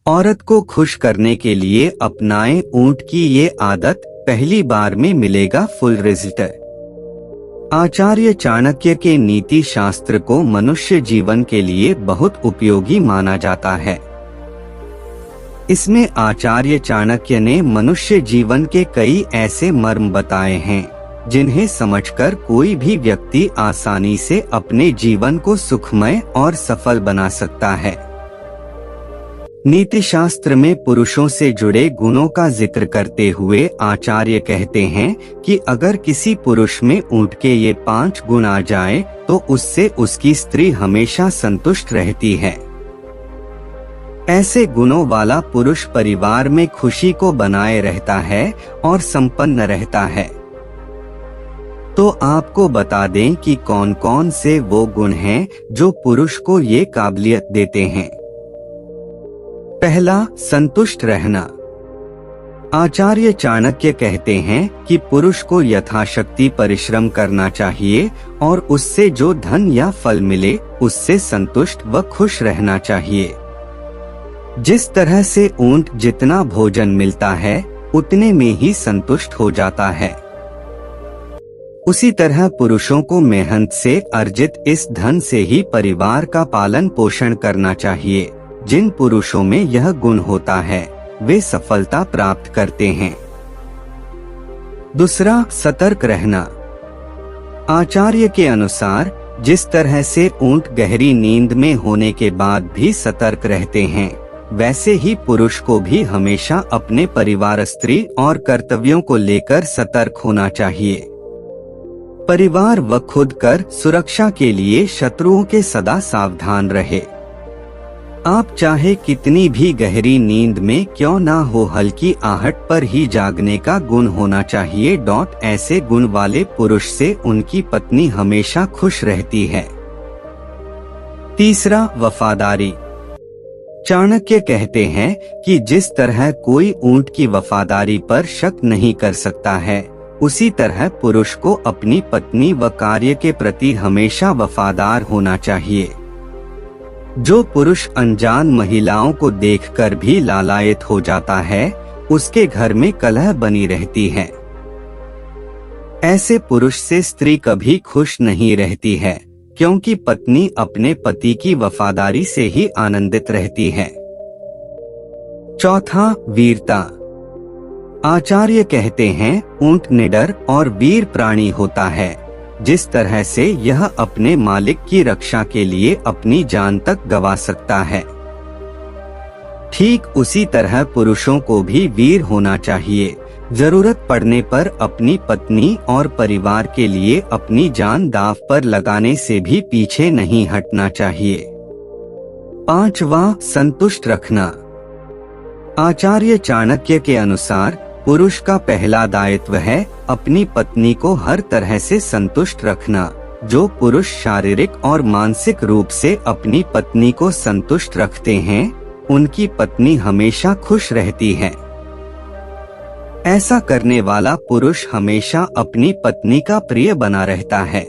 औरत को खुश करने के लिए अपनाएं ऊंट की ये आदत, पहली बार में मिलेगा फुल रिजल्ट। आचार्य चाणक्य के नीति शास्त्र को मनुष्य जीवन के लिए बहुत उपयोगी माना जाता है। इसमें आचार्य चाणक्य ने मनुष्य जीवन के कई ऐसे मर्म बताए हैं जिन्हें समझकर कोई भी व्यक्ति आसानी से अपने जीवन को सुखमय और सफल बना सकता है। नीति शास्त्र में पुरुषों से जुड़े गुणों का जिक्र करते हुए आचार्य कहते हैं कि अगर किसी पुरुष में ऊंट के ये 5 गुण आ जाए तो उससे उसकी स्त्री हमेशा संतुष्ट रहती है। ऐसे गुणों वाला पुरुष परिवार में खुशी को बनाए रहता है और संपन्न रहता है। तो आपको बता दें कि कौन कौन से वो गुण हैं जो पुरुष को ये काबिलियत देते हैं। पहला, संतुष्ट रहना। आचार्य चाणक्य कहते हैं कि पुरुष को यथाशक्ति परिश्रम करना चाहिए और उससे जो धन या फल मिले उससे संतुष्ट व खुश रहना चाहिए। जिस तरह से ऊंट जितना भोजन मिलता है उतने में ही संतुष्ट हो जाता है, उसी तरह पुरुषों को मेहनत से अर्जित इस धन से ही परिवार का पालन पोषण करना चाहिए। जिन पुरुषों में यह गुण होता है वे सफलता प्राप्त करते हैं। दूसरा, सतर्क रहना। आचार्य के अनुसार जिस तरह से ऊंट गहरी नींद में होने के बाद भी सतर्क रहते हैं, वैसे ही पुरुष को भी हमेशा अपने परिवार, स्त्री और कर्तव्यों को लेकर सतर्क होना चाहिए। परिवार व खुद कर सुरक्षा के लिए शत्रुओं के सदा सावधान रहे। आप चाहे कितनी भी गहरी नींद में क्यों ना हो, हल्की आहट पर ही जागने का गुण होना चाहिए। ऐसे गुण वाले पुरुष से उनकी पत्नी हमेशा खुश रहती है। तीसरा, वफादारी। चाणक्य कहते हैं कि जिस तरह कोई ऊंट की वफादारी पर शक नहीं कर सकता है, उसी तरह पुरुष को अपनी पत्नी व कार्य के प्रति हमेशा वफादार होना चाहिए। जो पुरुष अनजान महिलाओं को देखकर भी लालायित हो जाता है, उसके घर में कलह बनी रहती है। ऐसे पुरुष से स्त्री कभी खुश नहीं रहती है, क्योंकि पत्नी अपने पति की वफादारी से ही आनंदित रहती है। चौथा, वीरता। आचार्य कहते हैं ऊंट निडर और वीर प्राणी होता है। जिस तरह से यह अपने मालिक की रक्षा के लिए अपनी जान तक गंवा सकता है, ठीक उसी तरह पुरुषों को भी वीर होना चाहिए। जरूरत पड़ने पर अपनी पत्नी और परिवार के लिए अपनी जान दांव पर लगाने से भी पीछे नहीं हटना चाहिए। पांचवा, संतुष्ट रखना। आचार्य चाणक्य के अनुसार पुरुष का पहला दायित्व है अपनी पत्नी को हर तरह से संतुष्ट रखना। जो पुरुष शारीरिक और मानसिक रूप से अपनी पत्नी को संतुष्ट रखते हैं, उनकी पत्नी हमेशा खुश रहती है। ऐसा करने वाला पुरुष हमेशा अपनी पत्नी का प्रिय बना रहता है।